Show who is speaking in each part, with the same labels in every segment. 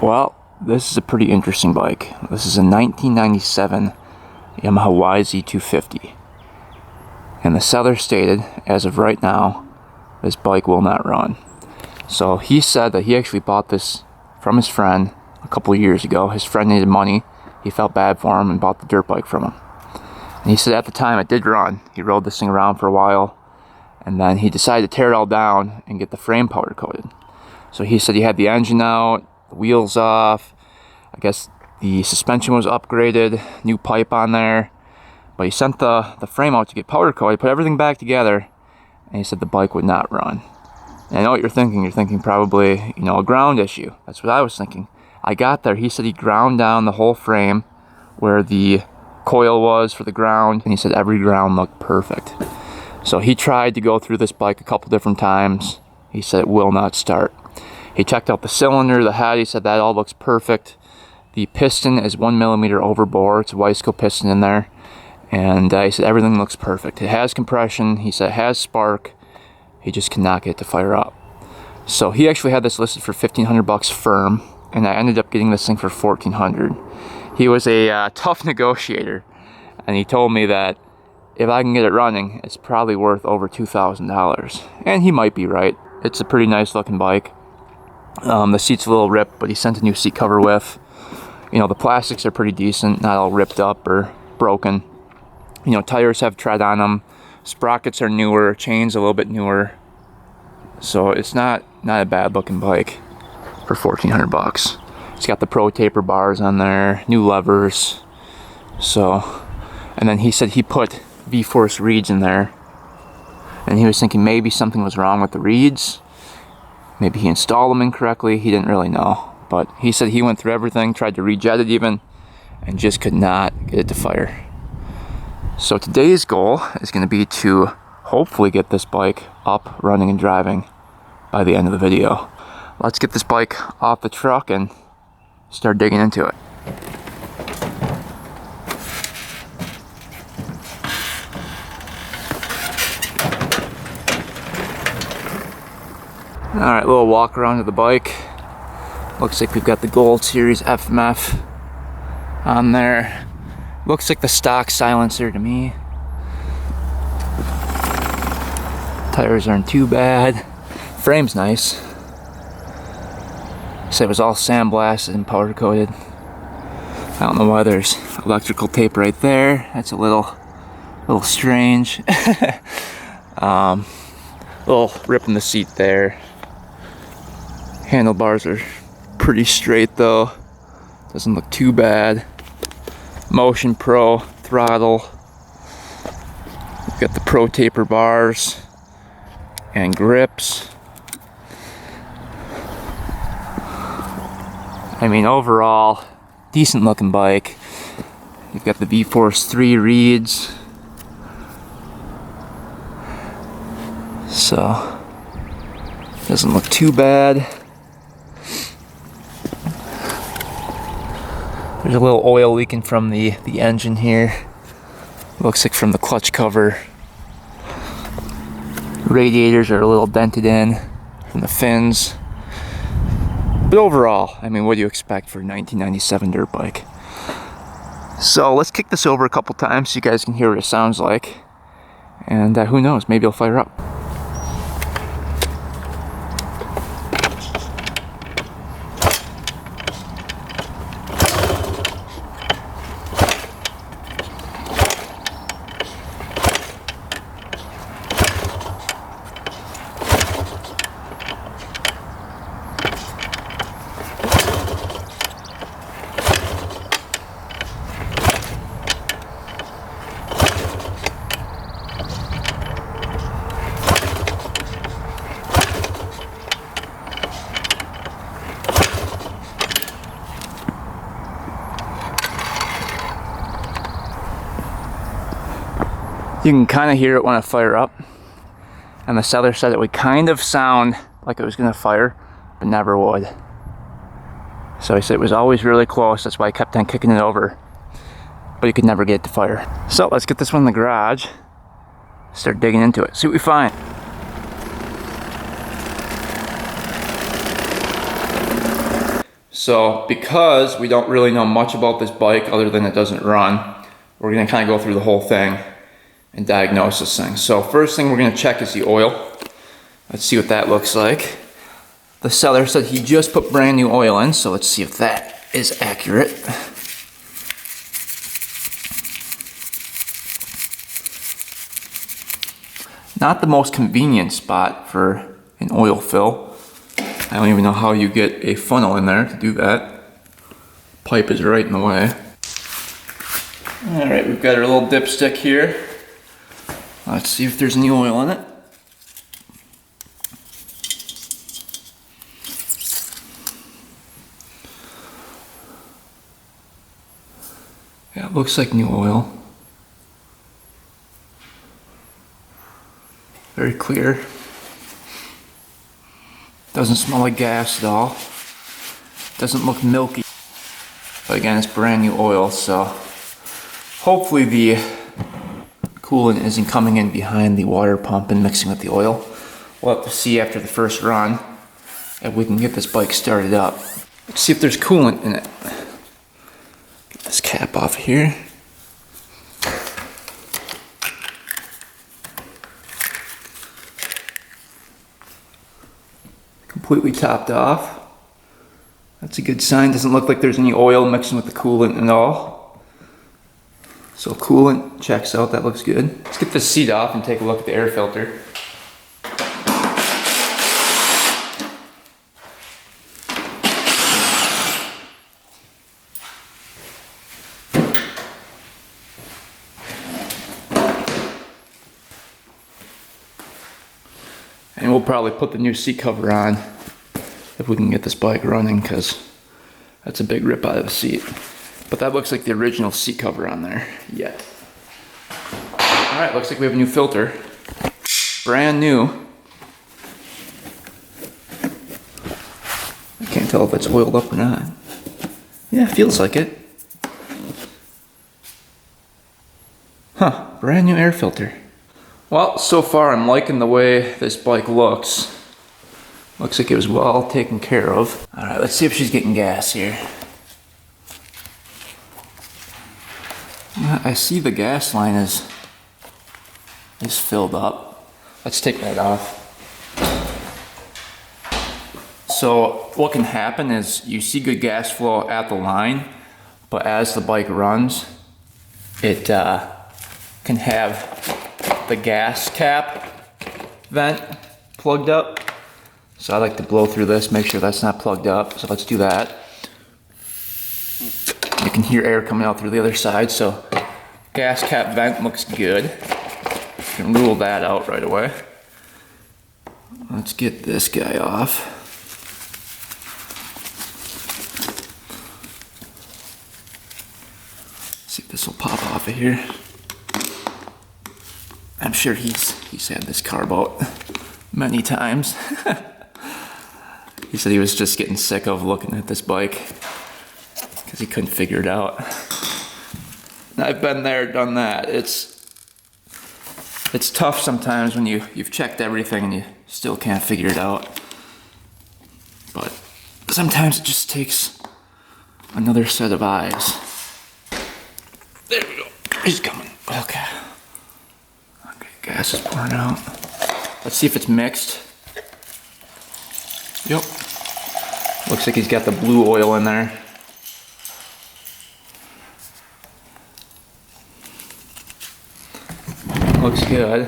Speaker 1: Well, this is a pretty interesting bike. This is a 1997 Yamaha YZ250. And the seller stated, as of right now, this bike will not run. So he said that he actually bought this from his friend a couple of years ago. His friend needed money. He felt bad for him and bought the dirt bike from him. And he said at the time it did run. He rode this thing around for a while, and then he decided to tear it all down and get the frame powder coated. So he said he had the engine out, the wheels off, I guess the suspension was upgraded, new pipe on there, but he sent the frame out to get powder coated, put everything back together, and he said the bike would not run. And I know what you're thinking. You're thinking probably, you know, a ground issue. That's what I was thinking. I got there, he said he ground down the whole frame where the coil was for the ground, and he said every ground looked perfect. So he tried to go through this bike a couple different times. He said it will not start. He checked out the cylinder, the head, he said that all looks perfect. The piston is 1 millimeter over bore. It's a Weisco piston in there. And he said everything looks perfect. It has compression, he said it has spark. He just cannot get it to fire up. So he actually had this listed for $1,500 firm, and I ended up getting this thing for $1,400. He was a tough negotiator, and he told me that if I can get it running, it's probably worth over $2,000. And he might be right. It's a pretty nice looking bike. The seat's a little ripped, but he sent a new seat cover with. You know, the plastics are pretty decent, not all ripped up or broken. You know, tires have tread on them. Sprockets are newer, chains a little bit newer. So it's not a bad looking bike for $1,400. It's got the Pro Taper bars on there, new levers. So, and then he said he put V-Force reeds in there, and he was thinking maybe something was wrong with the reeds. Maybe he installed them incorrectly. He didn't really know, but he said he went through everything, tried to rejet it even, and just could not get it to fire. So today's goal is going to be to hopefully get this bike up, running, and driving by the end of the video. Let's get this bike off the truck and start digging into it. Alright, little walk around to the bike. Looks like we've got the Gold Series FMF on there. Looks like the stock silencer to me. Tires aren't too bad. Frame's nice. Said it was all sandblasted and powder coated. I don't know why there's electrical tape right there. That's a little strange. Little rip in the seat there. Handlebars are pretty straight though. Doesn't look too bad. Motion Pro throttle. We've got the Pro Taper bars and grips. I mean, overall, decent looking bike. You've got the V-Force 3 reeds. So, doesn't look too bad. There's a little oil leaking from the engine here. Looks like from the clutch cover. Radiators are a little dented in from the fins. But overall, I mean, what do you expect for a 1997 dirt bike? So let's kick this over a couple times so you guys can hear what it sounds like. And who knows, maybe it'll fire up. You can kind of hear it when I fire up, and the seller said it would kind of sound like it was going to fire, but never would. So he said it was always really close, that's why I kept on kicking it over, but you could never get it to fire. So let's get this one in the garage, start digging into it, see what we find. So because we don't really know much about this bike other than it doesn't run, we're gonna kind of go through the whole thing and diagnose this thing. So first thing we're gonna check is the oil. Let's see what that looks like. The seller said he just put brand new oil in, so let's see if that is accurate. Not the most convenient spot for an oil fill. I don't even know how you get a funnel in there to do that. Pipe is right in the way. Alright, we've got our little dipstick here. Let's see if there's any oil in it. Yeah, it looks like new oil. Very clear. Doesn't smell like gas at all. Doesn't look milky. But again, it's brand new oil, so hopefully the coolant isn't coming in behind the water pump and mixing with the oil. We'll have to see after the first run if we can get this bike started up. Let's see if there's coolant in it. Get this cap off here. Completely topped off. That's a good sign. Doesn't look like there's any oil mixing with the coolant at all. So coolant checks out, that looks good. Let's get this seat off and take a look at the air filter. And we'll probably put the new seat cover on if we can get this bike running, because that's a big rip out of the seat. But that looks like the original seat cover on there yet. Alright, looks like we have a new filter. Brand new. I can't tell if it's oiled up or not. Yeah, feels like it. Huh, brand new air filter. Well, so far I'm liking the way this bike looks. Looks like it was well taken care of. Alright, let's see if she's getting gas here. I see the gas line is filled up. Let's take that off. So what can happen is you see good gas flow at the line, but as the bike runs, it can have the gas cap vent plugged up. So I like to blow through this, make sure that's not plugged up. So let's do that. You can hear air coming out through the other side, so gas cap vent looks good. You can rule that out right away. Let's get this guy off. See if this will pop off of here. I'm sure he's had this carb out many times. He said he was just getting sick of looking at this bike because he couldn't figure it out. And I've been there, done that. It's tough sometimes when you've checked everything and you still can't figure it out. But sometimes it just takes another set of eyes. There we go. He's coming. Okay. Okay, gas is pouring out. Let's see if it's mixed. Yep. Looks like he's got the blue oil in there. Looks good.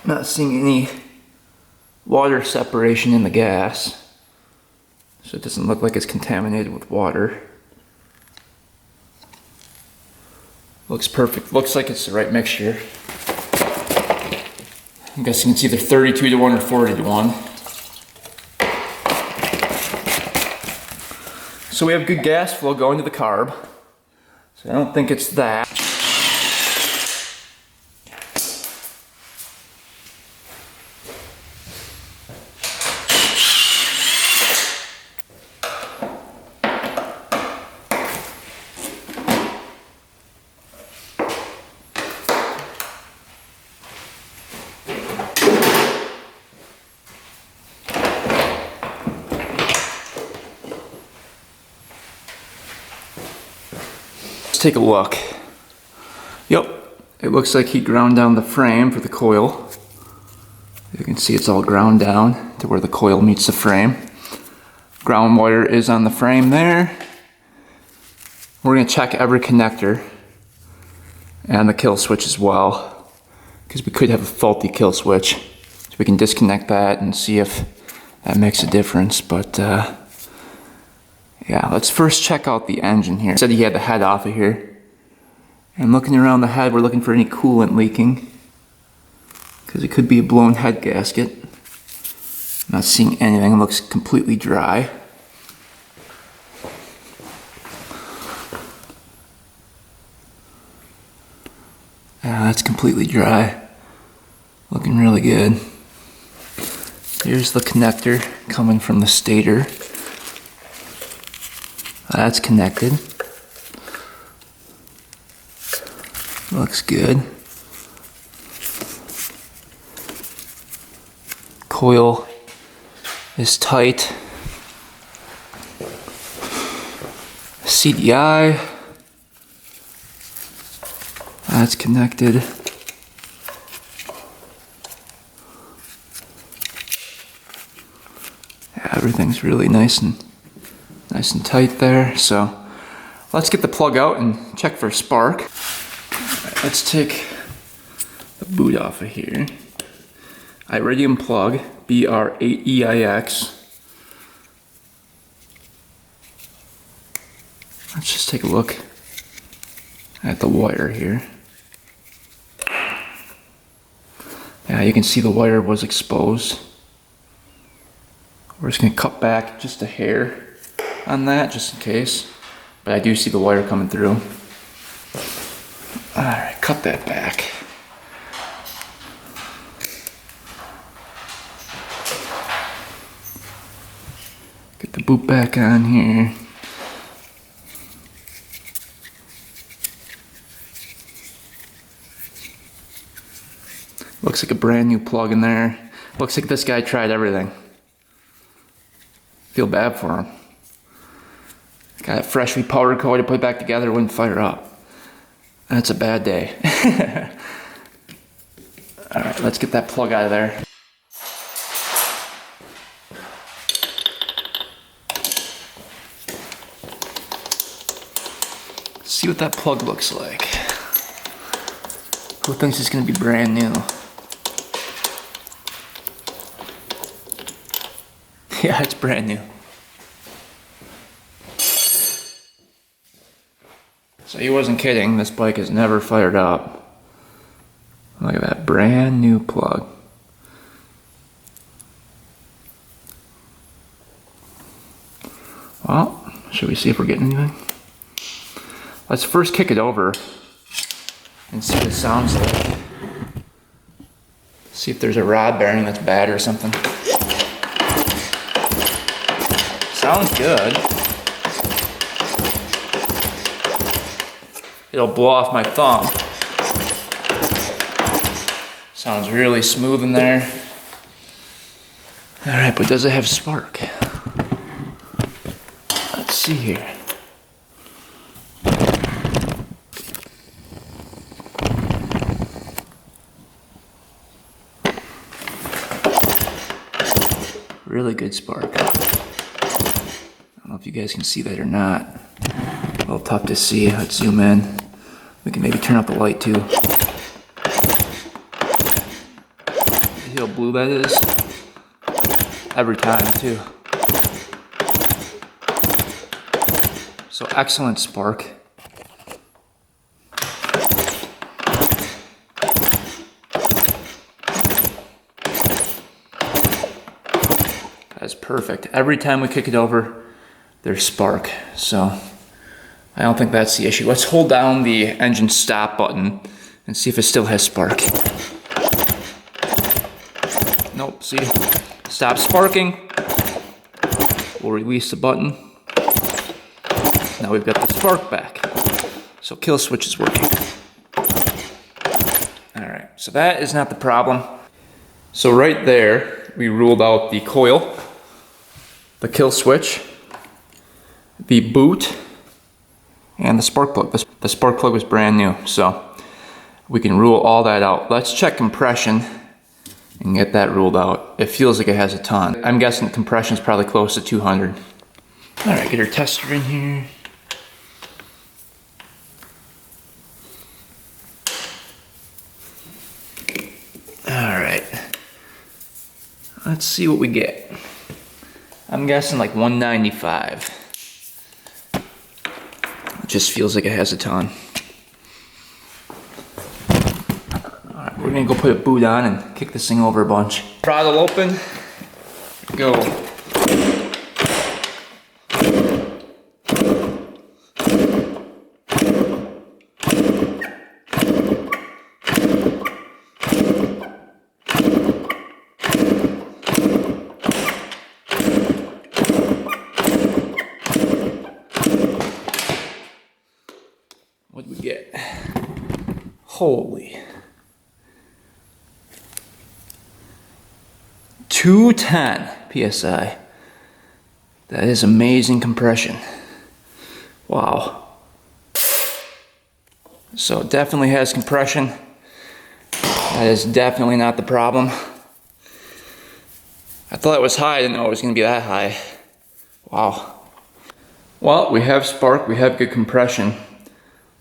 Speaker 1: I'm not seeing any water separation in the gas, so it doesn't look like it's contaminated with water. Looks perfect. Looks like it's the right mixture. I'm guessing it's either 32 to 1 or 40 to 1. So we have good gas flow going to the carb. So I don't think it's that. take a look. Yep, it looks like he ground down the frame for the coil. You can see it's all ground down to where the coil meets the frame. Ground wire is on the frame there. We're going to check every connector and the kill switch as well, because we could have a faulty kill switch. So we can disconnect that and see if that makes a difference. But yeah, let's first check out the engine here. It said he had the head off of here. And looking around the head, we're looking for any coolant leaking, because it could be a blown head gasket. I'm not seeing anything. It looks completely dry. Yeah, that's completely dry. Looking really good. Here's the connector coming from the stator. That's connected. Looks good. Coil is tight. CDI. That's connected. Yeah, everything's really nice and tight there. So let's get the plug out and check for a spark. Let's take the boot off of here. Iridium plug, BR8EIX. Let's just take a look at the wire here. Yeah, you can see the wire was exposed. We're just gonna cut back just a hair on that, just in case. But I do see the wire coming through. Alright, cut that back. Get the boot back on here. Looks like a brand new plug in there. Looks like this guy tried everything. Feel bad for him. Got it freshly powder coated, put it back together, it wouldn't fire up. That's a bad day. Alright, let's get that plug out of there. See what that plug looks like. Who thinks it's gonna be brand new? Yeah, it's brand new. So he wasn't kidding, this bike has never fired up. Look at that brand new plug. Well, should we see if we're getting anything? Let's first kick it over and see what it sounds like. See if there's a rod bearing that's bad or something. Sounds good. It'll blow off my thumb. Sounds really smooth in there. Alright, but does it have spark? Let's see here. Really good spark. I don't know if you guys can see that or not. A little tough to see. Let's zoom in. We can maybe turn up the light too. See how blue that is? Every time too. So excellent spark. That's perfect. Every time we kick it over, there's spark. So I don't think that's the issue. Let's hold down the engine stop button and see if it still has spark. Nope, see? Stop sparking. We'll release the button. Now we've got the spark back. So kill switch is working. Alright, so that is not the problem. So right there, we ruled out the coil, the kill switch, the boot, and the spark plug. The spark plug was brand new, so we can rule all that out. Let's check compression and get that ruled out. It feels like it has a ton. I'm guessing compression is probably close to 200. All right, get our tester in here. All right, let's see what we get. I'm guessing like 195. It just feels like it has a ton. All right, we're gonna go put a boot on and kick this thing over a bunch. Throttle open, go. What'd we get? Holy. 210 PSI. That is amazing compression. Wow. So it definitely has compression. That is definitely not the problem. I thought it was high, I didn't know it was gonna be that high. Wow. Well, we have spark, we have good compression.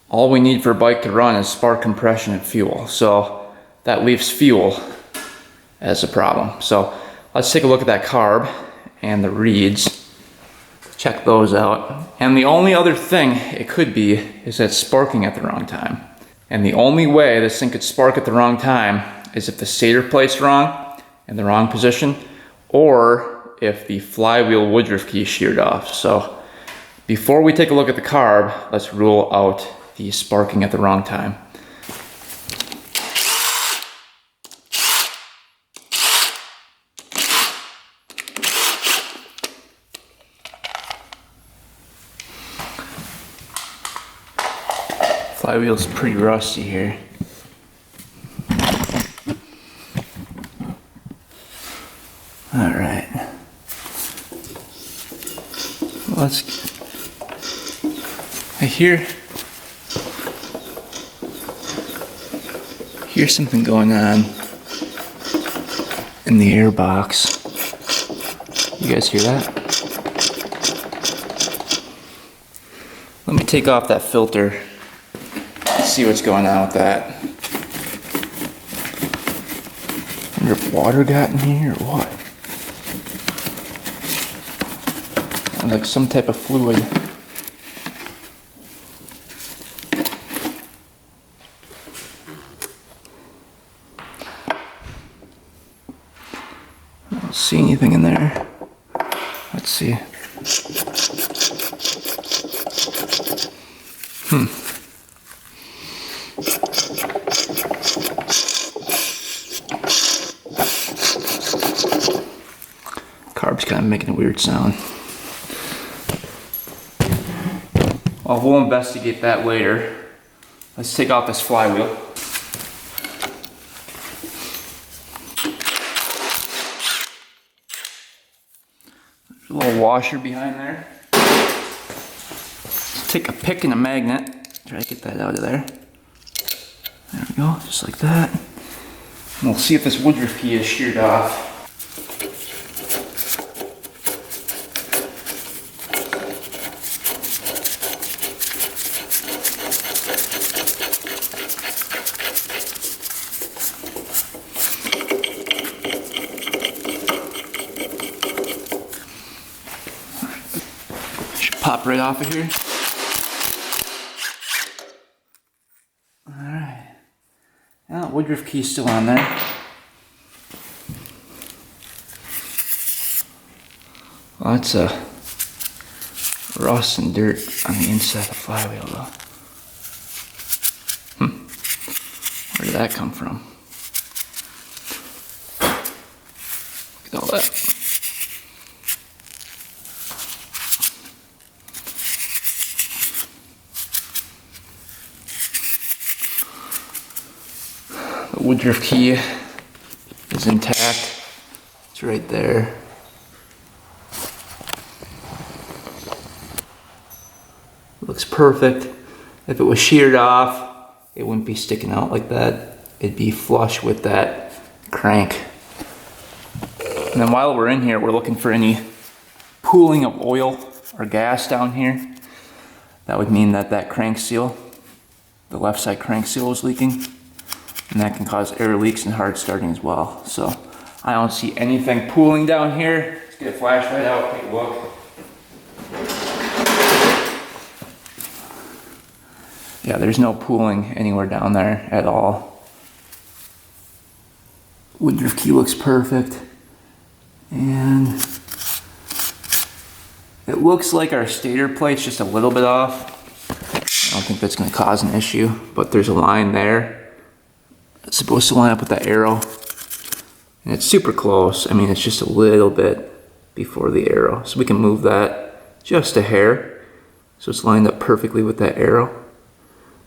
Speaker 1: All we need for a bike to run is spark, compression, and fuel. So that leaves fuel as a problem. So let's take a look at that carb and the reeds. Check those out. And the only other thing it could be is that sparking at the wrong time. And the only way this thing could spark at the wrong time is if the stator plate's wrong, in the wrong position, or if the flywheel woodruff key is sheared off. So before we take a look at the carb, let's rule out the sparking at the wrong time. Flywheel's pretty rusty here. All right. I hear something going on in the air box. You guys hear that? Let me take off that filter and see what's going on with that. I wonder if water got in here or what? Like some type of fluid. I don't see anything in there. Let's see. Carb's kind of making a weird sound. Well, we'll investigate that later. Let's take off this flywheel. There's a little washer behind there. Let's take a pick and a magnet. Try to get that out of there. There we go, just like that. And we'll see if this woodruff key is sheared off. Pop right off of here. Alright. Now, woodruff key's still on there. Well, that's rust and dirt on the inside of the flywheel though. Where did that come from? Look at all that. The woodruff key is intact. It's right there. Looks Looks perfect. If it was sheared off, it wouldn't be sticking out like that. It'd be flush with that crank. And then while we're in here, we're looking for any pooling of oil or gas down here. That would mean that that crank seal, the left side crank seal, is leaking. And that can cause air leaks and hard starting as well. So I don't see anything pooling down here. Let's get a flashlight out, take a look. Yeah, there's no pooling anywhere down there at all. Woodruff key looks perfect. And it looks like our stator plate's just a little bit off. I don't think that's going to cause an issue, but there's a line there. It's supposed to line up with that arrow. And it's super close. I mean, it's just a little bit before the arrow. So we can move that just a hair. So it's lined up perfectly with that arrow.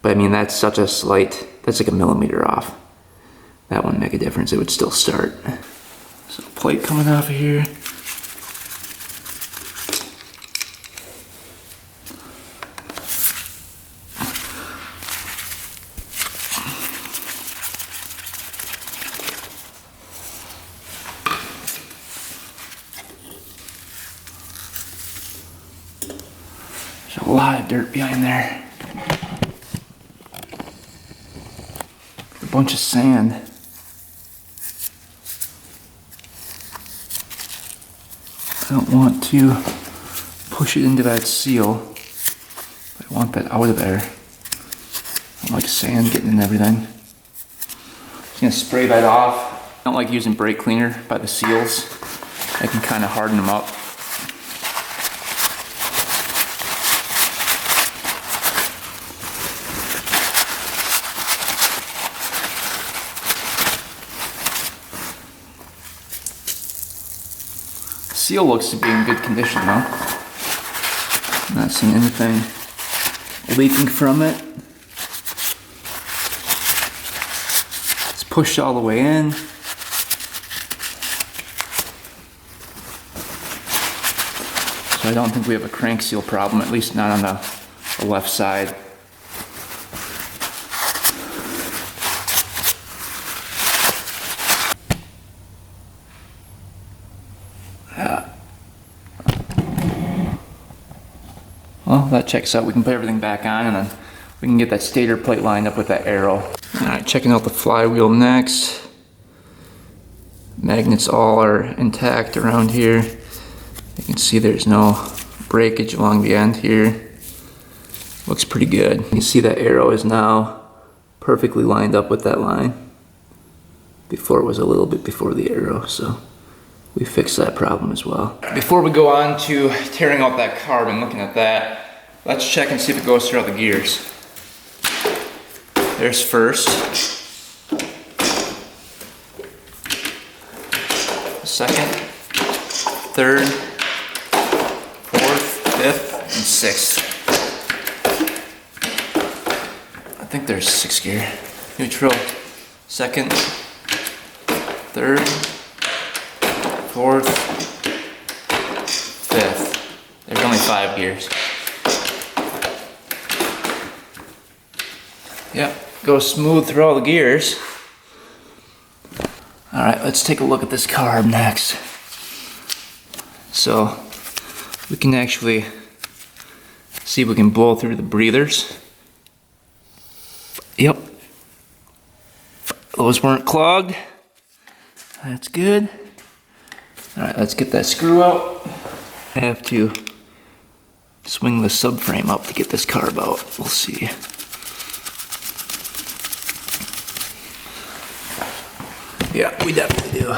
Speaker 1: But I mean, that's such a slight, that's like a millimeter off. That wouldn't make a difference, it would still start. So plate coming off of here. There's a lot of dirt behind there. A bunch of sand. I don't want to push it into that seal. I want that out of there. I don't like sand getting in everything. Just gonna spray that off. I don't like using brake cleaner by the seals. I can kind of harden them up. Seal looks to be in good condition though. I'm not seeing anything leaking from it. It's pushed all the way in. So I don't think we have a crank seal problem, at least not on the left side. Well, that checks out. We can put everything back on and then we can get that stator plate lined up with that arrow. Alright, checking out the flywheel next. Magnets all are intact around here. You can see there's no breakage along the end here. Looks pretty good. You can see that arrow is now perfectly lined up with that line. Before it was a little bit before the arrow, so we fixed that problem as well. Before we go on to tearing out that carb and looking at that, let's check and see if it goes through all the gears. There's first, second, third, fourth, fifth, and sixth. I think there's 6 gear. Neutral, second, third, fourth, fifth. There's only 5 gears. Yep, goes smooth through all the gears. Alright, let's take a look at this carb next. So, we can actually see if we can blow through the breathers. Yep. Those weren't clogged. That's good. Alright, let's get that screw out. I have to swing the subframe up to get this carb out. We'll see. Yeah, we definitely do.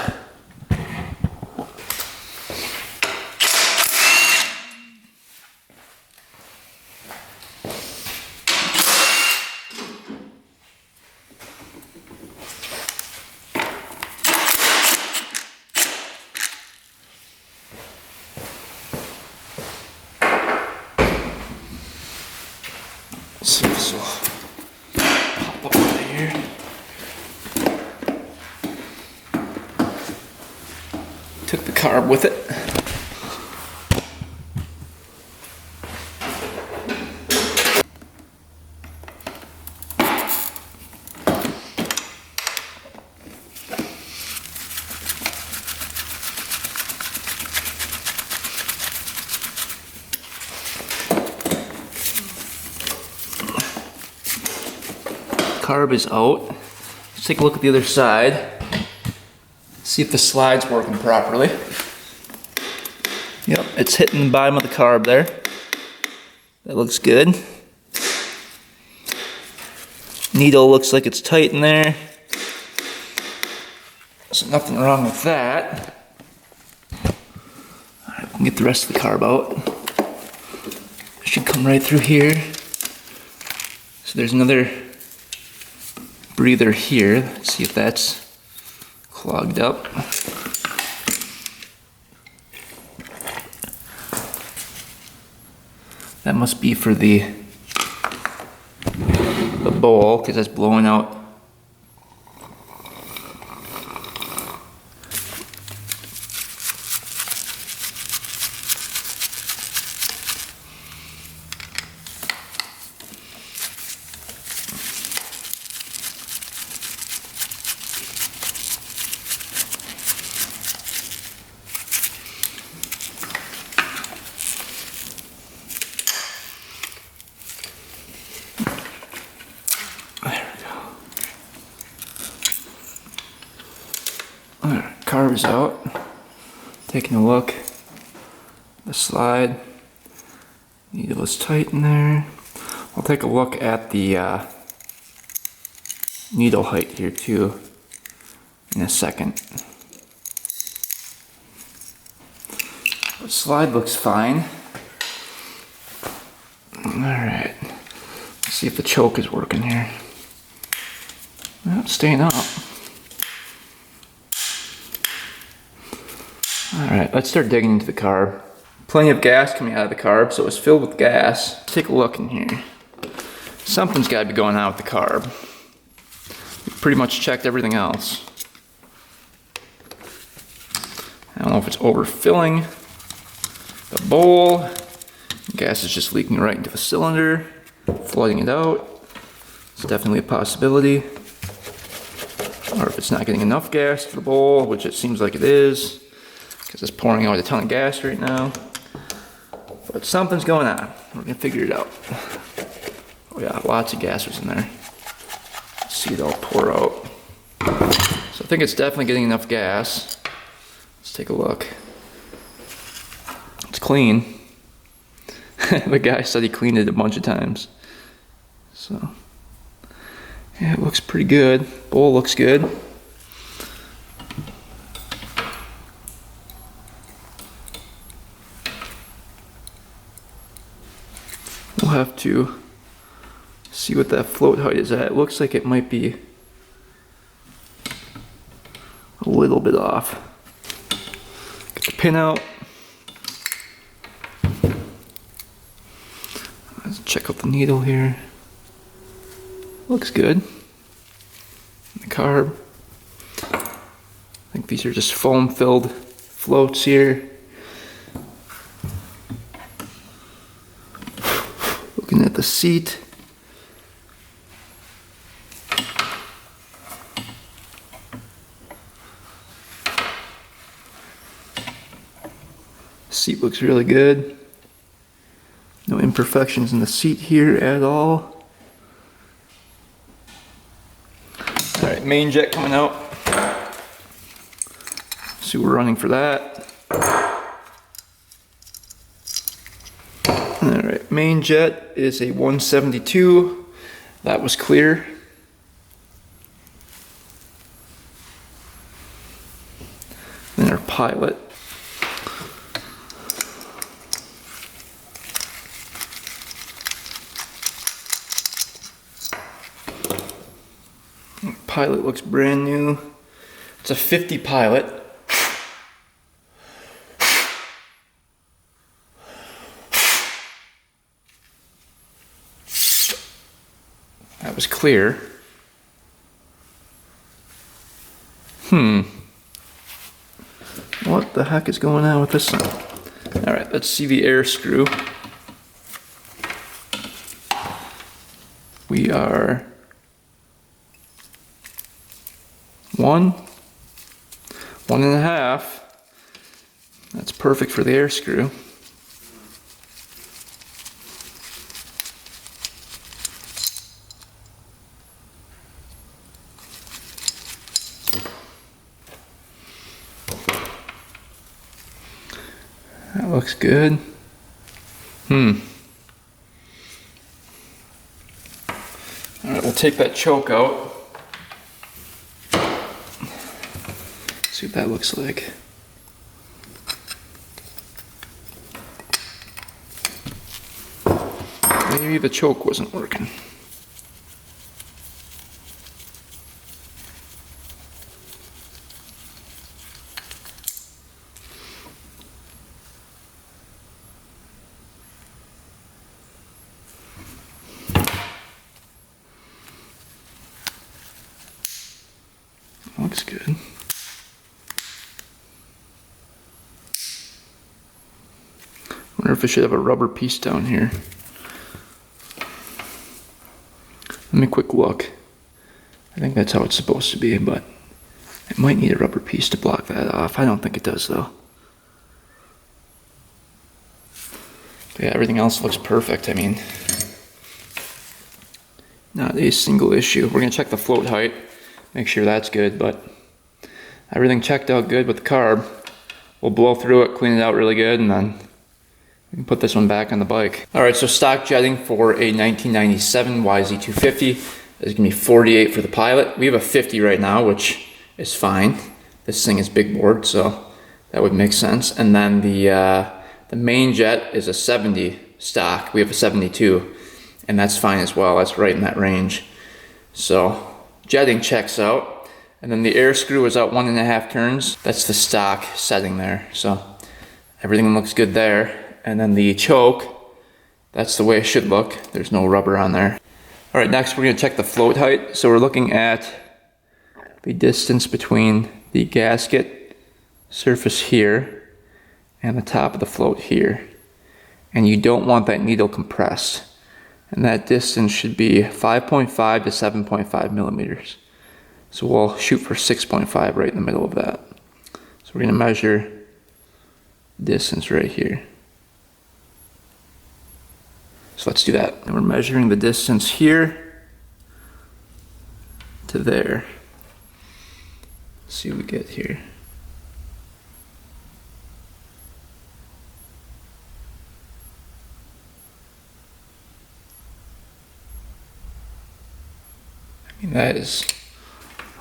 Speaker 1: See if this will pop up out of here. Took the carb with it. carb is out. Let's take a look at the other side. See if the slide's working properly. Yep, it's hitting the bottom of the carb there. That looks good. Needle looks like it's tight in there. So nothing wrong with that. Alright, we can get the rest of the carb out. Should come right through here. So there's another breather here. Let's see if that's clogged up. That must be for the bowl, because that's blowing out. Alright, carb is out. Taking a look. The slide. Needle is tight in there. I'll take a look at the needle height here too in a second. The slide looks fine. Alright. Let's see if the choke is working here. Well, it's staying up. Alright, let's start digging into the carb. Plenty of gas coming out of the carb, so it's filled with gas. Let's take a look in here. Something's got to be going on with the carb. We've pretty much checked everything else. I don't know if it's overfilling the bowl. Gas is just leaking right into the cylinder, flooding it out. It's definitely a possibility. Or if it's not getting enough gas to the bowl, which it seems like it is, because it's pouring out a ton of gas right now. But something's going on. We're gonna figure it out. Oh yeah, lots of gas was in there. See it all pour out. So I think it's definitely getting enough gas. Let's take a look. It's clean. The guy said he cleaned it a bunch of times. So yeah, it looks pretty good. Bowl looks good. We'll have to see what that float height is at. It looks like it might be a little bit off. Get the pin out. Let's check out the needle here. Looks good. The carb. I think these are just foam filled floats here. Looking at the seat. Seat looks really good. No imperfections in the seat here at all. Alright, main jet coming out. See, we're running for that. Alright, main jet is a 172. That was clear. Then our pilot. Pilot looks brand new. It's a 50 pilot. That was clear. What the heck is going on with this thing? Alright, let's see the air screw. We are 1.5. That's perfect for the air screw. good. Alright, we'll take that choke out. See what that looks like. Maybe the choke wasn't working. Looks good. Wonder if I should have a rubber piece down here. Let me quick look. I think that's how it's supposed to be, but it might need a rubber piece to block that off. I don't think it does though. But yeah, everything else looks perfect. I mean, not a single issue. We're gonna check the float height, make sure that's good, but everything checked out good with the carb. We'll blow through it, clean it out really good, and then we can put this one back on the bike. All right, so stock jetting for a 1997 YZ250 is gonna be 48 for the Pilot. We have a 50 right now, which is fine. This thing is big board, so that would make sense. And then the main jet is a 70 stock. We have a 72, and that's fine as well. That's right in that range. So jetting checks out. And then the air screw is out 1.5 turns. That's the stock setting there. So everything looks good there. And then the choke, that's the way it should look. There's no rubber on there. All right, next we're gonna check the float height. So we're looking at the distance between the gasket surface here and the top of the float here. And you don't want that needle compressed. And that distance should be 5.5 to 7.5 millimeters. So we'll shoot for 6.5 right in the middle of that. So we're gonna measure distance right here. So let's do that. And we're measuring the distance here to there. Let's see what we get here. I mean, that is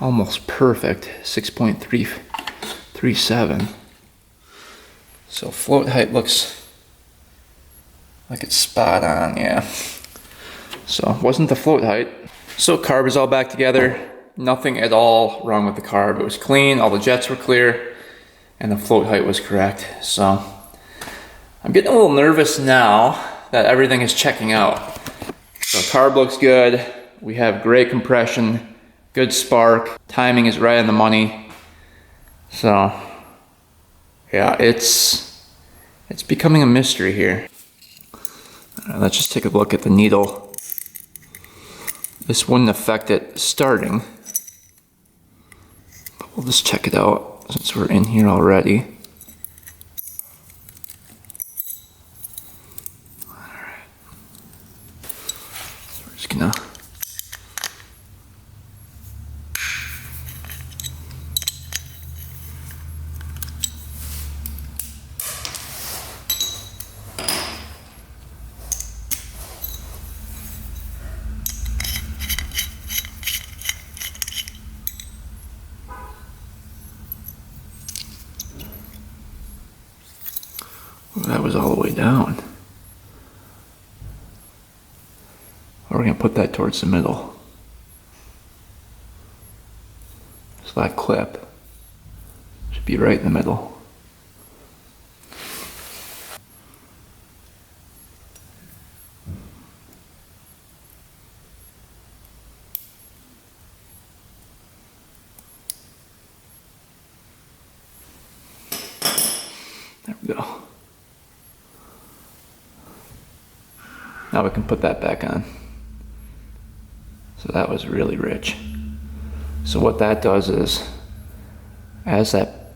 Speaker 1: almost perfect. 6.337. So float height looks like it's spot on, yeah. So wasn't the float height. So carb is all back together. Nothing at all wrong with the carb. It was clean, all the jets were clear, and the float height was correct. So I'm getting a little nervous now that everything is checking out. So carb looks good. We have great compression, good spark. Timing is right on the money. So yeah, it's becoming a mystery here. Let's just take a look at the needle. This wouldn't affect it starting, but we'll just check it out since we're in here already. Alright. So we're just gonna that was all the way down. We're going to put that towards the middle. So that clip should be right in the middle. There we go. Now we can put that back on. So that was really rich. So what that does is, as that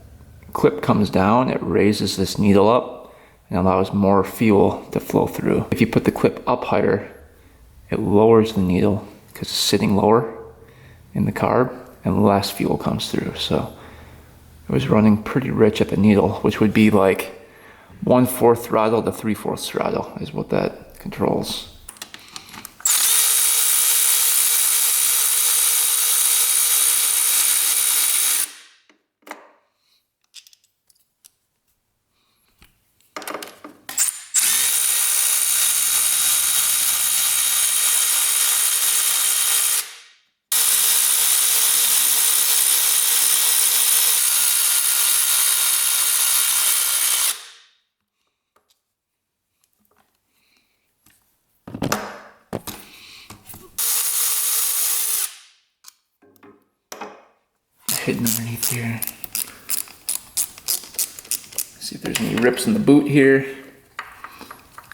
Speaker 1: clip comes down, it raises this needle up and allows more fuel to flow through. If you put the clip up higher, it lowers the needle because it's sitting lower in the carb and less fuel comes through. So it was running pretty rich at the needle, which would be like 1/4 throttle to 3/4 throttle is what that controls. Hidden underneath here. See if there's any rips in the boot here,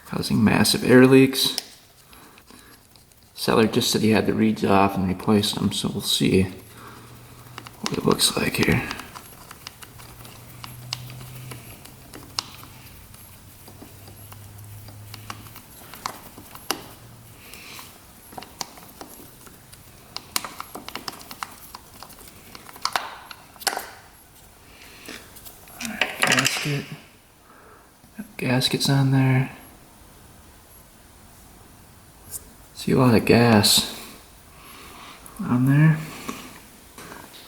Speaker 1: causing massive air leaks. Seller just said he had the reeds off and replaced them, so we'll see what it looks like here. Gasket. Gaskets on there. See a lot of gas on there.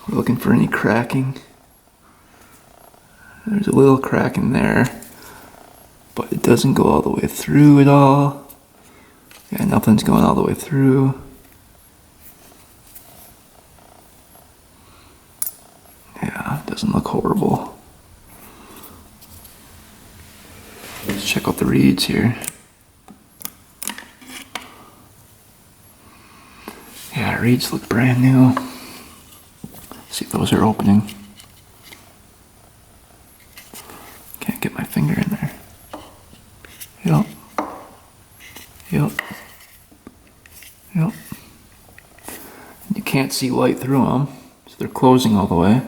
Speaker 1: We're looking for any cracking. There's a little crack in there, but it doesn't go all the way through at all. Yeah, nothing's going all the way through. Yeah, it doesn't look horrible. Let's check out the reeds here. Yeah, reeds look brand new. See if those are opening. Can't get my finger in there. Yep. Yep. Yep. You can't see light through them, so they're closing all the way.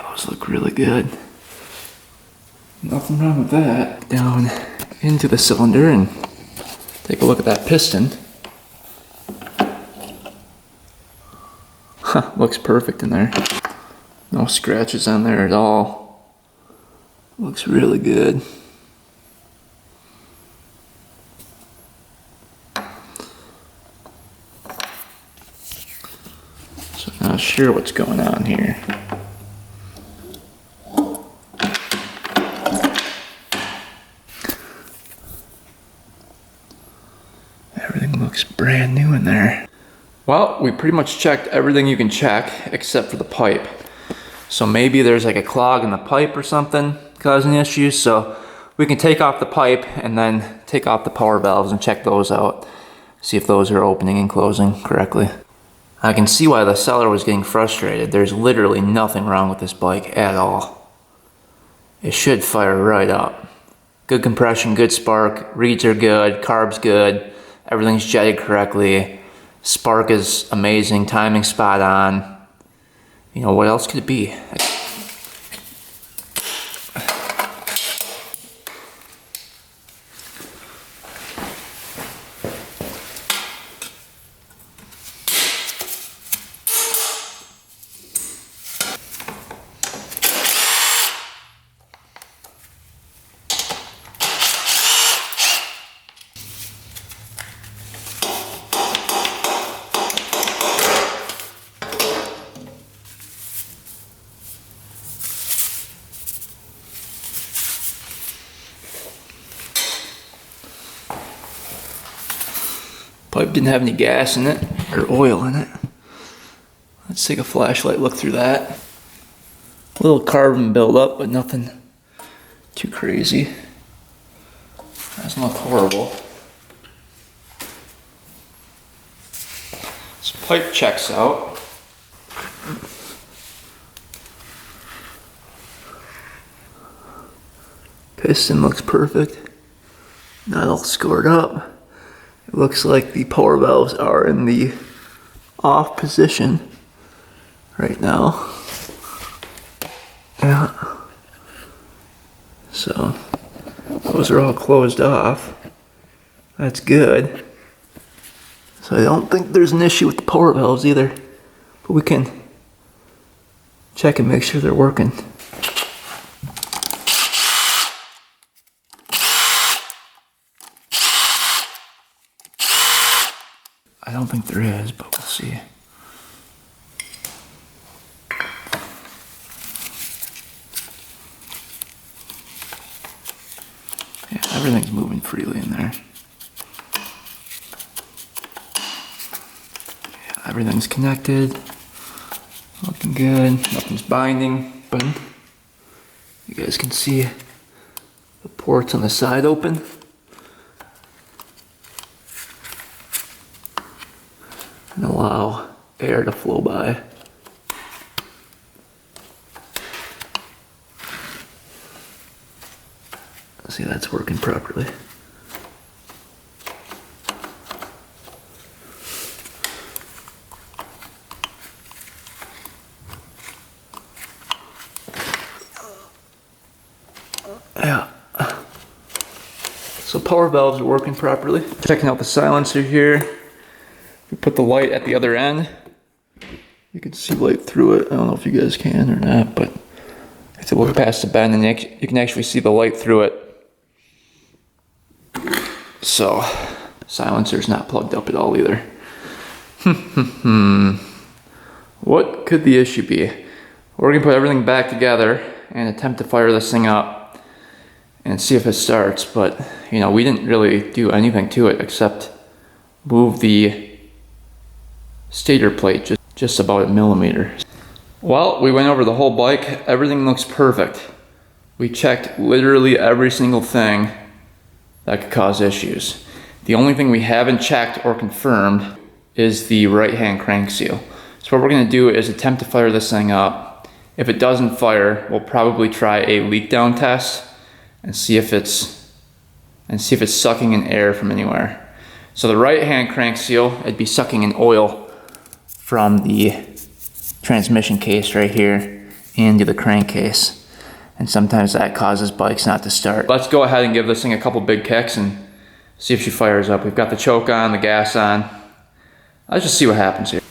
Speaker 1: Those look really good. Nothing wrong with that. Down into the cylinder and take a look at that piston. Huh, looks perfect in there. No scratches on there at all. Looks really good. So not sure what's going on here. Everything looks brand new in there. Well, we pretty much checked everything you can check except for the pipe. So maybe there's like a clog in the pipe or something causing issues. So we can take off the pipe and then take off the power valves and check those out. See if those are opening and closing correctly. I can see why the seller was getting frustrated. There's literally nothing wrong with this bike at all. It should fire right up. Good compression, good spark, reeds are good, carb's good. Everything's jetted correctly. Spark is amazing, timing spot on. You know, what else could it be? Pipe didn't have any gas in it, or oil in it. Let's take a flashlight look through that. A little carbon buildup, but nothing too crazy. Doesn't look horrible. This pipe checks out. Piston looks perfect. Not all scored up. It looks like the power valves are in the off position right now. Yeah. So those are all closed off. That's good. So I don't think there's an issue with the power valves either. But we can check and make sure they're working. I don't think there is, but we'll see. Yeah, everything's moving freely in there. Yeah, everything's connected. Looking good. Nothing's binding. You guys can see the ports on the side open. And allow air to flow by. See, that's working properly. Yeah. So power valves are working properly. Checking out the silencer here. We put the light at the other end. You can see light through it. I don't know if you guys can or not, but if you look past the bend, and you can actually see the light through it. So, silencer's not plugged up at all either. What could the issue be? We're gonna put everything back together and attempt to fire this thing up and see if it starts, but you know, we didn't really do anything to it except move the stator plate just about a millimeter. Well, we went over the whole bike. Everything looks perfect. We checked literally every single thing that could cause issues. The only thing we haven't checked or confirmed is the right-hand crank seal. So what we're gonna do is attempt to fire this thing up. If it doesn't fire, we'll probably try a leak down test and see if it's sucking in air from anywhere. So the right-hand crank seal, it'd be sucking in oil from the transmission case right here into the crankcase. And sometimes that causes bikes not to start. Let's go ahead and give this thing a couple big kicks and see if she fires up. We've got the choke on, the gas on. Let's just see what happens here.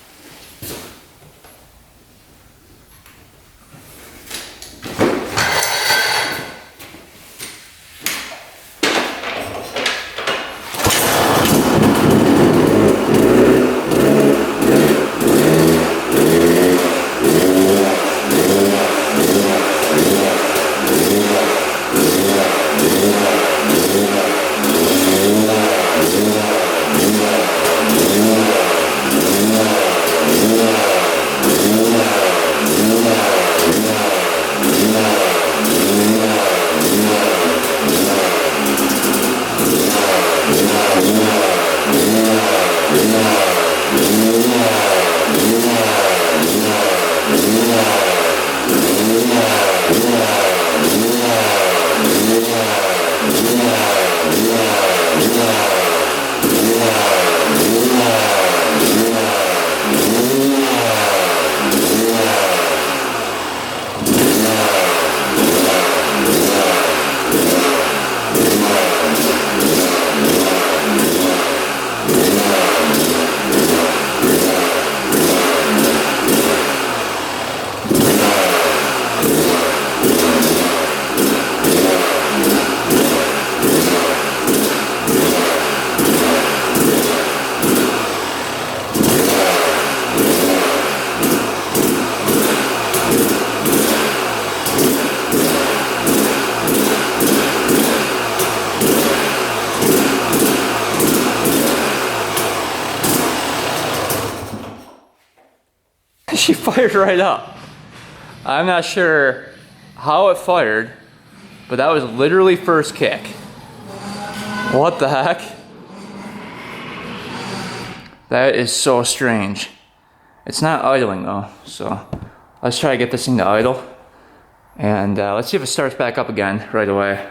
Speaker 1: She fired right up. I'm not sure how it fired, but that was literally first kick. What the heck? That is so strange. It's not idling though, so let's try to get this thing to idle. And let's see if it starts back up again right away.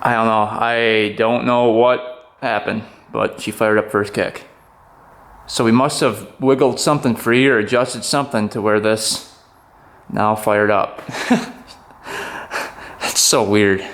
Speaker 1: I don't know what happened, but she fired up first kick. So we must have wiggled something free or adjusted something to where this now fired up. That's so weird.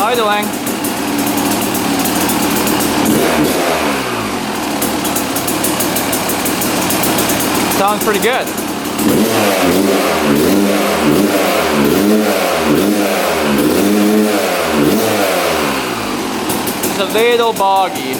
Speaker 1: idling. Sounds pretty good. It's a little boggy.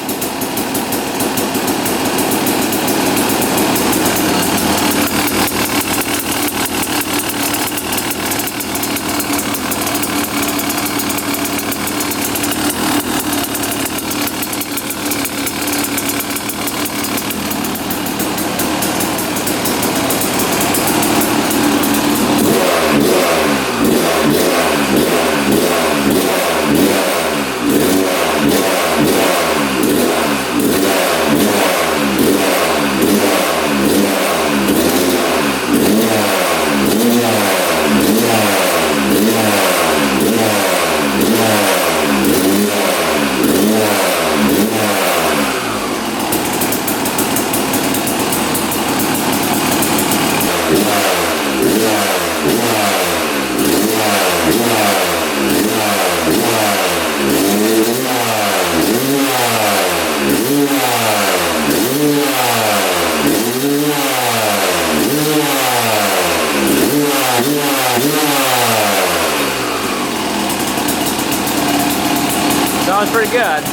Speaker 1: Sounds pretty good.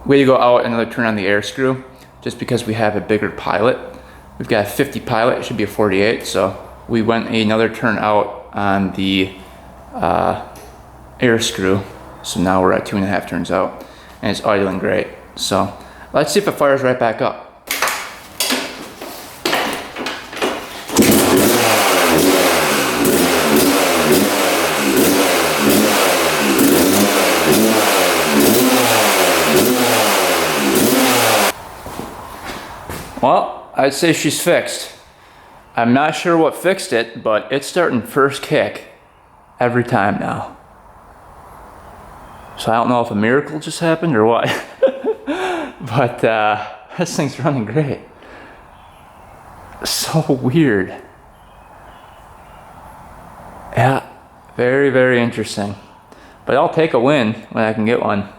Speaker 1: We had to go out another turn on the air screw just because we have a bigger pilot. We've got a 50 pilot, it should be a 48, so we went another turn out on the air screw. So now we're at 2.5 turns out and it's idling great. So let's see if it fires right back up. Well, I'd say she's fixed. I'm not sure what fixed it, but it's starting first kick every time now. So I don't know if a miracle just happened or what. But this thing's running great. So weird. Yeah, very, very interesting. But I'll take a win when I can get one.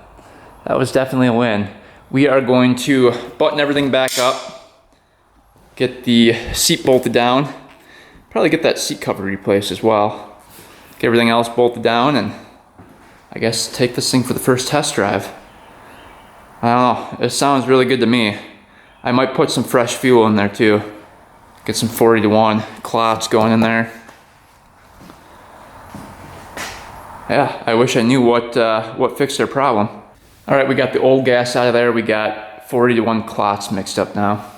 Speaker 1: That was definitely a win. We are going to button everything back up. Get the seat bolted down. Probably get that seat cover replaced as well. Get everything else bolted down and I guess take this thing for the first test drive. I don't know, it sounds really good to me. I might put some fresh fuel in there too. Get some 40-to-1 clots going in there. Yeah, I wish I knew what fixed their problem. All right, we got the old gas out of there. We got 40-to-1 clots mixed up now.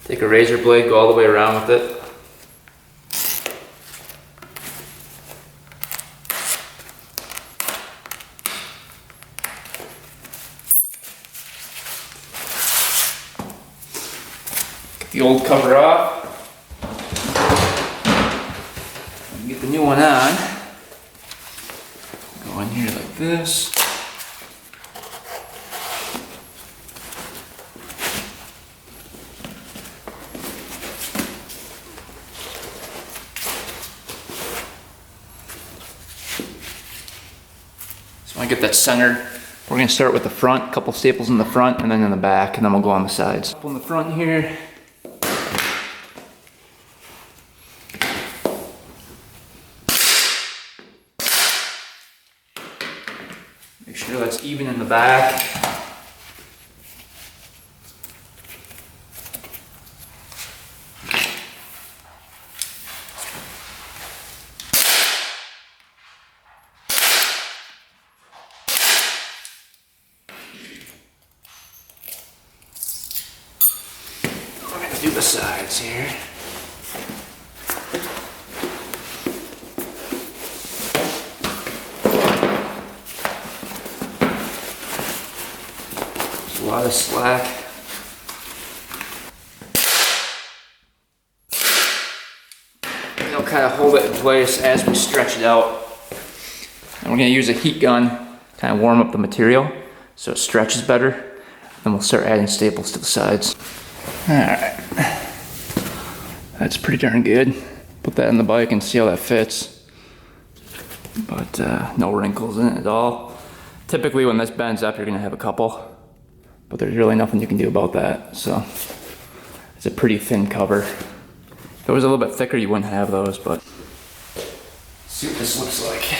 Speaker 1: Take a razor blade, go all the way around with it. Get the old cover off. And get the new one on. Go in here like this. So I get that centered. We're going to start with the front, a couple staples in the front and then in the back, and then we'll go on the sides. Up on the front here. sure that's even in the back. I'm gonna do the sides here. There's a lot of slack. It'll kind of hold it in place as we stretch it out. And we're gonna use a heat gun, kind of warm up the material so it stretches better. Then we'll start adding staples to the sides. Alright, that's pretty darn good. Put that in the bike and see how that fits. But no wrinkles in it at all. Typically when this bends up you're going to have a couple, but there's really nothing you can do about that. So it's a pretty thin cover. If it was a little bit thicker you wouldn't have those, but let's see what this looks like.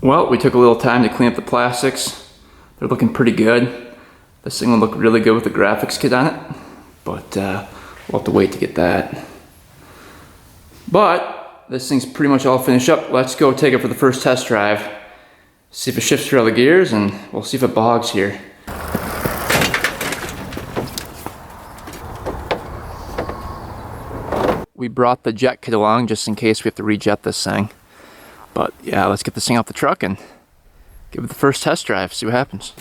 Speaker 1: Well, we took a little time to clean up the plastics. They're looking pretty good. This thing will look really good with the graphics kit on it, but we'll have to wait to get that. But this thing's pretty much all finished up. Let's go take it for the first test drive. See if it shifts through all the gears, and we'll see if it bogs here. We brought the jet kit along just in case we have to rejet this thing. But yeah, let's get this thing off the truck and give it the first test drive, see what happens.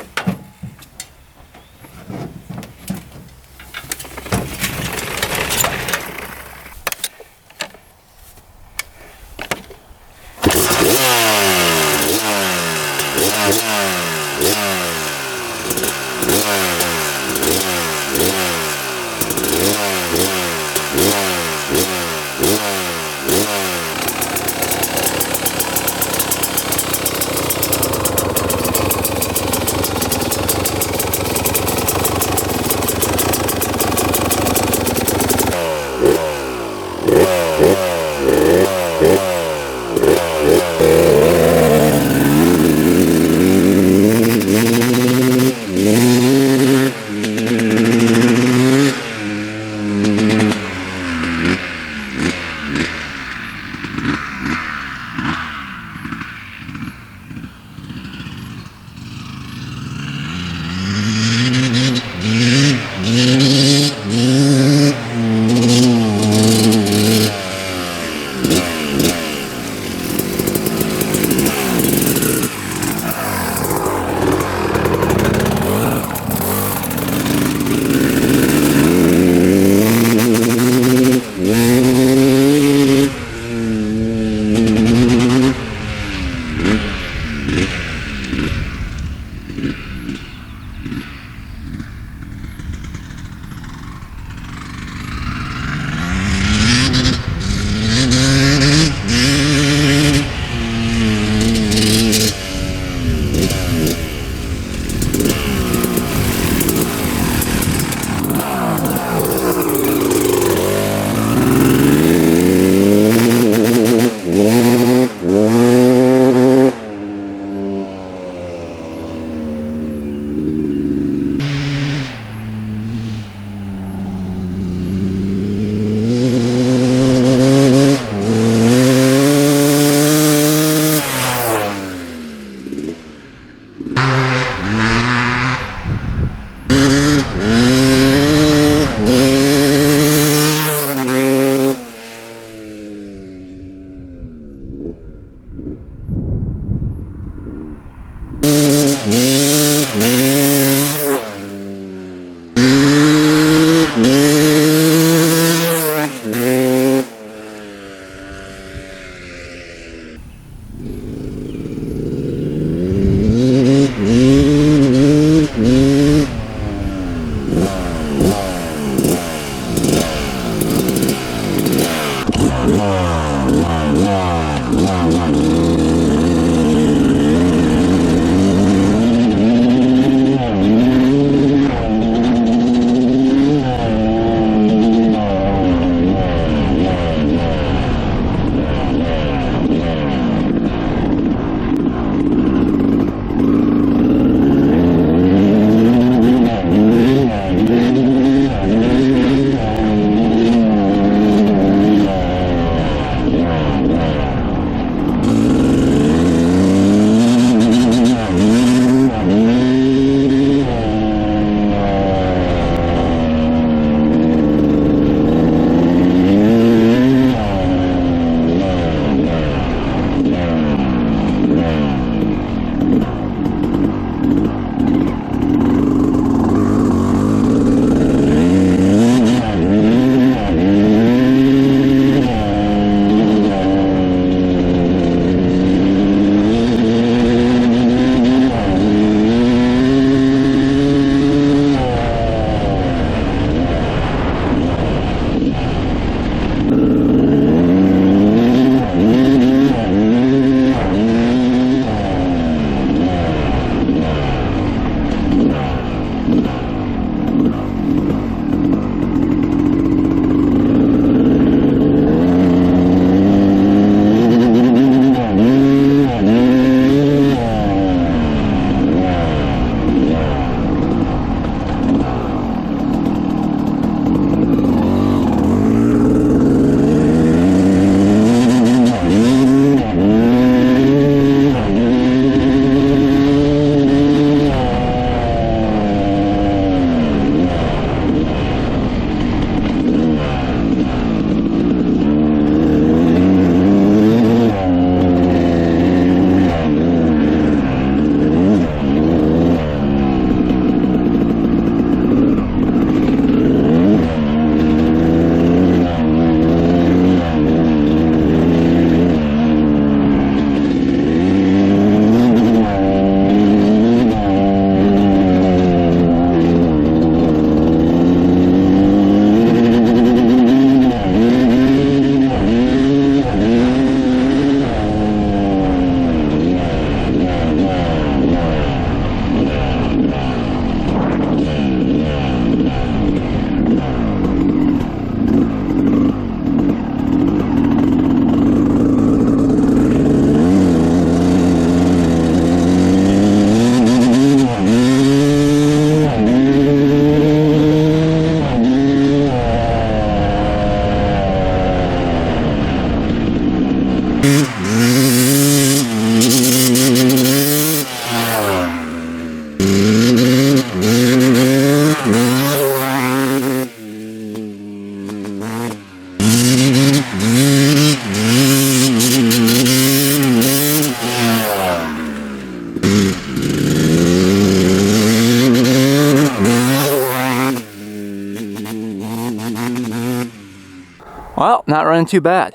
Speaker 1: Well, not running too bad.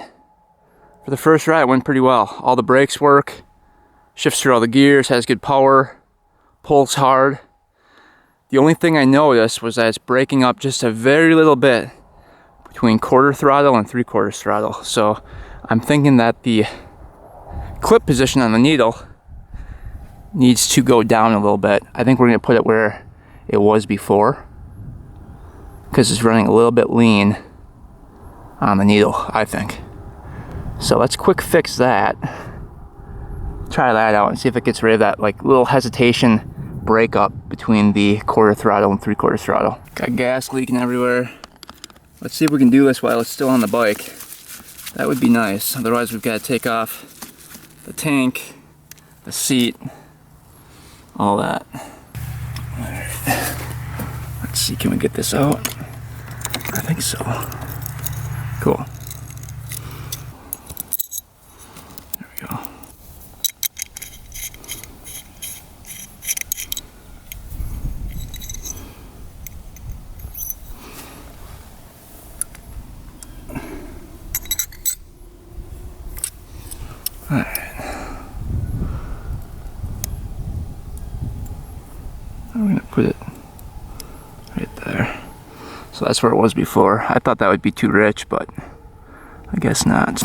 Speaker 1: For the first ride, it went pretty well. All the brakes work, shifts through all the gears, has good power, pulls hard. The only thing I noticed was that it's breaking up just a very little bit between quarter throttle and 3/4 throttle. So I'm thinking that the clip position on the needle needs to go down a little bit. I think we're going to put it where it was before, because it's running a little bit lean on the needle, I think. So let's quick fix that. Try that out and see if it gets rid of that like little hesitation breakup between the quarter throttle and 3/4 throttle. Got gas leaking everywhere. Let's see if we can do this while it's still on the bike. That would be nice. Otherwise we've got to take off the tank, the seat, all that. Alright. Let's see, can we get this out? I think so. Cool. There we go. Alright. I'm going to put it right there. So that's where it was before. I thought that would be too rich, but I guess not.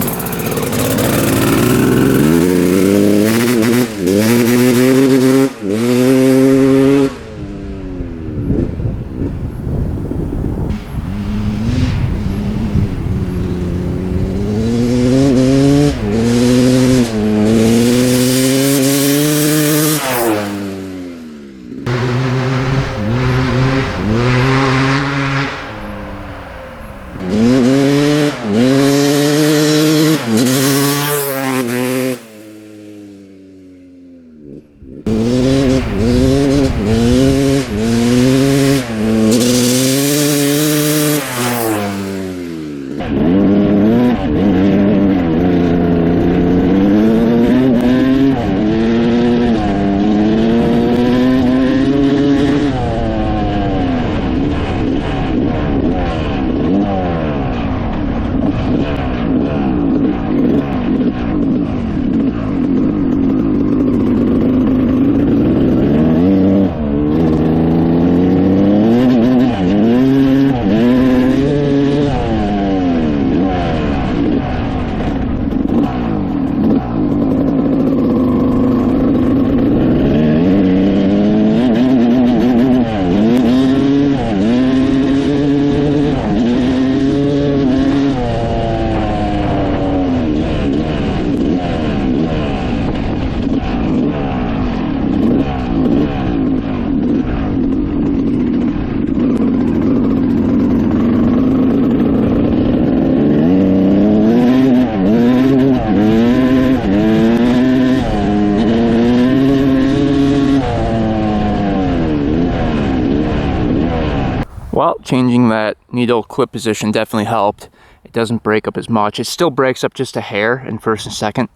Speaker 1: Well, changing that needle clip position definitely helped. It doesn't break up as much. It still breaks up just a hair in first and second.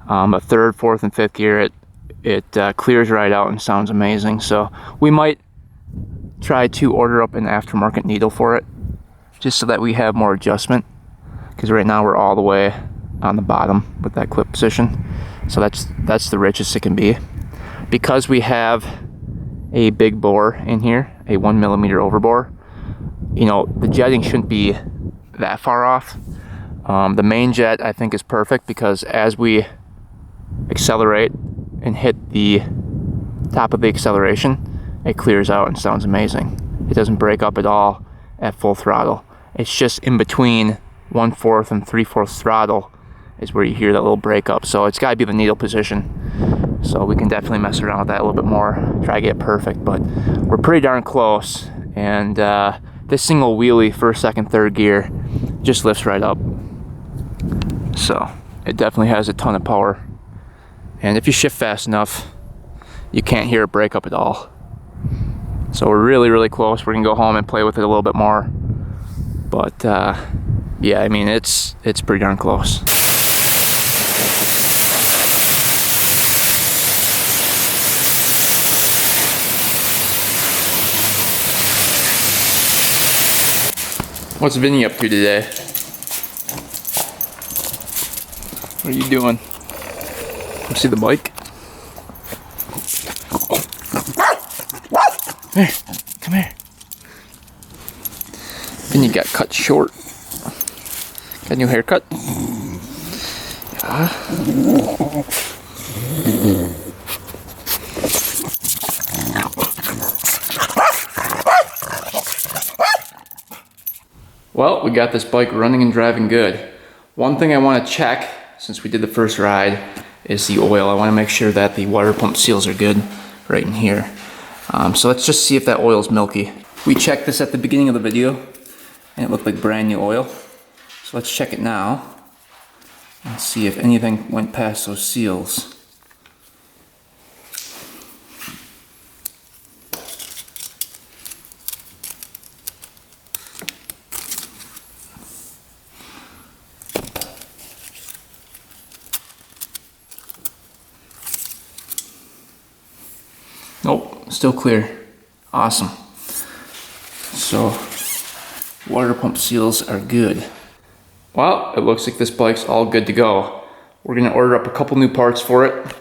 Speaker 1: But third, fourth, and fifth gear, it clears right out and sounds amazing. So we might try to order up an aftermarket needle for it, just so that we have more adjustment. Because right now we're all the way on the bottom with that clip position. So that's the richest it can be. Because we have a big bore in here, a 1mm overbore, you know, the jetting shouldn't be that far off. The main jet I think is perfect, because as we accelerate and hit the top of the acceleration, it clears out and sounds amazing. It doesn't break up at all at full throttle. It's just in between 1/4 and 3/4 throttle is where you hear that little breakup. So it's got to be the needle position. So we can definitely mess around with that a little bit more, try to get it perfect, but we're pretty darn close. And this single wheelie, first, second, third gear, just lifts right up. So it definitely has a ton of power. And if you shift fast enough, you can't hear it break up at all. So we're really, really close. We're gonna go home and play with it a little bit more. But yeah, I mean, it's pretty darn close. What's Vinny up to today? What are you doing? Come see the bike? Come here, come here. Vinny got cut short. Got a new haircut? Yeah. Well, we got this bike running and driving good. One thing I want to check, since we did the first ride, is the oil. I want to make sure that the water pump seals are good right in here. So let's just see if that oil is milky. We checked this at the beginning of the video, and it looked like brand new oil. So let's check it now, and see if anything went past those seals. Nope, still clear. Awesome. So, water pump seals are good. Well, it looks like this bike's all good to go. We're gonna order up a couple new parts for it.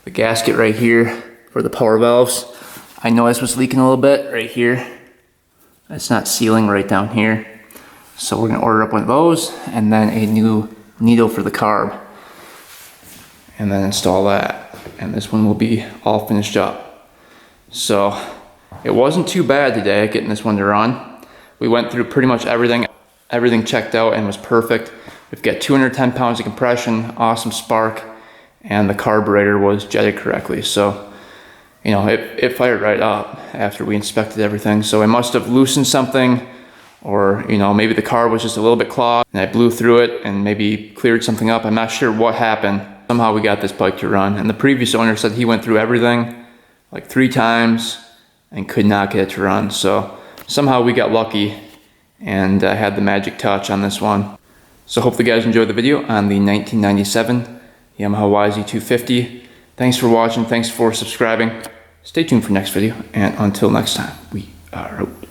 Speaker 1: The gasket right here for the power valves. I know this was leaking a little bit right here. It's not sealing right down here. So we're gonna order up one of those, and then a new needle for the carb. And then install that. And this one will be all finished up. So it wasn't too bad today getting this one to run. We went through pretty much everything. Everything checked out and was perfect. We've got 210 pounds of compression, awesome spark, and the carburetor was jetted correctly. So, you know, it fired right up after we inspected everything. So I must have loosened something, or, you know, maybe the carb was just a little bit clogged and I blew through it and maybe cleared something up. I'm not sure what happened. Somehow we got this bike to run. And the previous owner said he went through everything like 3 times and could not get it to run. So somehow we got lucky and had the magic touch on this one. So hopefully you guys enjoyed the video on the 1997 Yamaha YZ250. Thanks for watching, thanks for subscribing. Stay tuned for next video, and until next time, we are out.